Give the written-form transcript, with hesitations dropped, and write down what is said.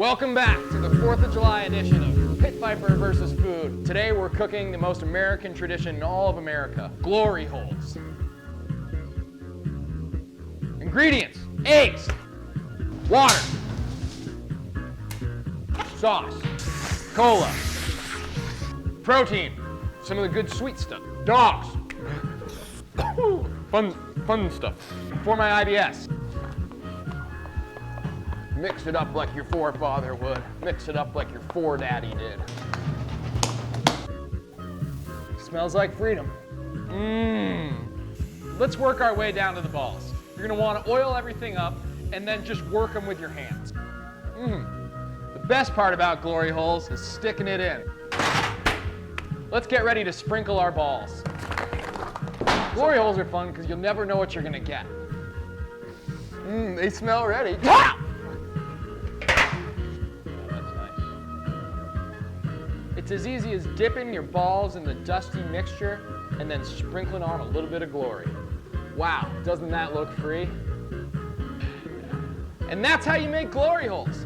Welcome back to the 4th of July edition of Pit Viper versus Food. Today we're cooking the most American tradition in all of America, glory holes. Ingredients: eggs, water, sauce, cola, protein, some of the good sweet stuff, dogs, fun stuff. For my IBS, mix it up like your forefather would. Mix it up like your foredaddy did. Smells like freedom. Let's work our way down to the balls. You're gonna wanna oil everything up and then just work them with your hands. The best part about glory holes is sticking it in. Let's get ready to sprinkle our balls. Glory holes are fun because you'll never know what you're gonna get. They smell ready. It's as easy as dipping your balls in the dusty mixture and then sprinkling on a little bit of glory. Wow, doesn't that look free? And that's how you make glory holes.